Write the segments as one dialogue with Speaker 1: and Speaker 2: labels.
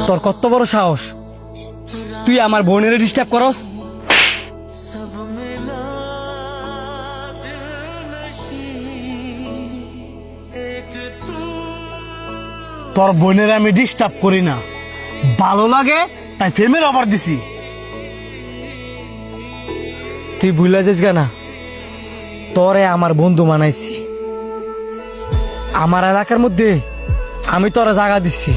Speaker 1: তোর কত বড় সাহস, তুই আমার বোনের ডিস্টার্ব করস?
Speaker 2: তোর বোনের আমি ডিস্টার্ব করি না, ভালো লাগে তাই ফেমের অফার দিছি।
Speaker 1: তুই ভুলে যাস না, তোরে আমার বন্ধু বানাইছি। আমার এলাকার মধ্যে আমি তোরা জায়গা দিচ্ছি,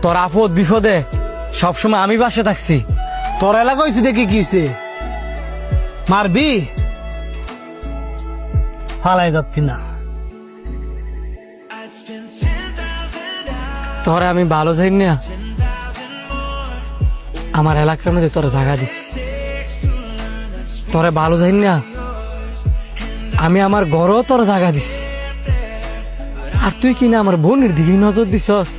Speaker 1: তোর আপদ বিপদে সবসময় আমি পাশে থাকছি।
Speaker 2: তোর এলাকা হয়েছে দেখি কি হয়েছে, মারবি? ফালাই যাচ্ছি না।
Speaker 1: তোরা আমি ভালো চাই না, আমার এলাকার মধ্যে তোরা জায়গা দিচ্ছি। তোরা ভালো চাই না, আমি আমার ঘরও তোর জায়গা দিচ্ছি। আর তুই কিনা আমার বোনের দিকে নজর দিছস।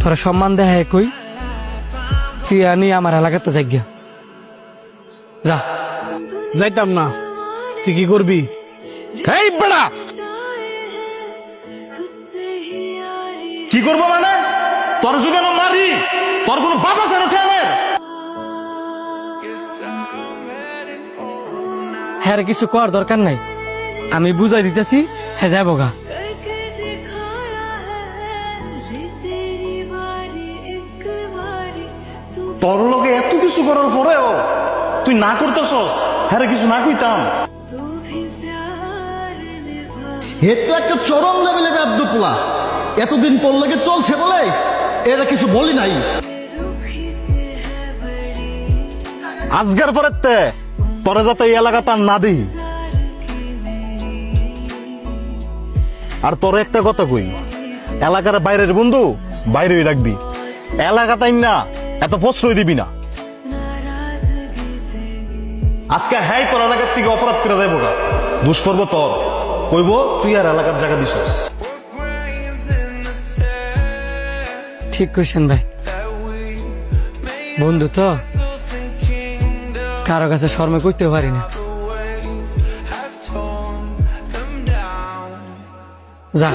Speaker 1: তোরা সম্মান দেয় কই, তুই আনি আমার এলাকাতে জায়গা যা।
Speaker 2: যাইতাম না, তুই কি করবি?
Speaker 3: এই বেড়া, কি করবো মানে? তোর যদি আমি মারি, তোর কোনো বাপ আছে না ঠেলের?
Speaker 1: হ্যাঁ কিছু করার দরকার নাই, আমি বুঝাই দিতেছি, হ্যাঁ যাবো গা।
Speaker 3: তোর লোকে এত কিছু করার পরেও তুই না করতেছস, হ্যাঁ কিছু না কইতাম।
Speaker 4: হে তো একটা চরম লেভেলের আব্দুল্লাহ, এতদিন তোর লাগে চলছে বলে এরা কিছু বলি নাই।
Speaker 3: আজকের পরের তে তোরে যাতে এই এলাকা তার না দিই। আর তোর একটা কথা কই, এলাকার বাইরের বন্ধু বাইরেই রাখবি, এলাকাটাই না এত প্রশ্রয় দিবি না। আজকে হ্যাঁ তোর এলাকার থেকে অপরাধ করে দেবো না, দোষ করবো তোর, কইব তুই আর এলাকার জায়গা দিছস।
Speaker 1: ঠিক কইছেন ভাই, বন্ধু তো কারো কাছে শর্মে করতে পারি না। যা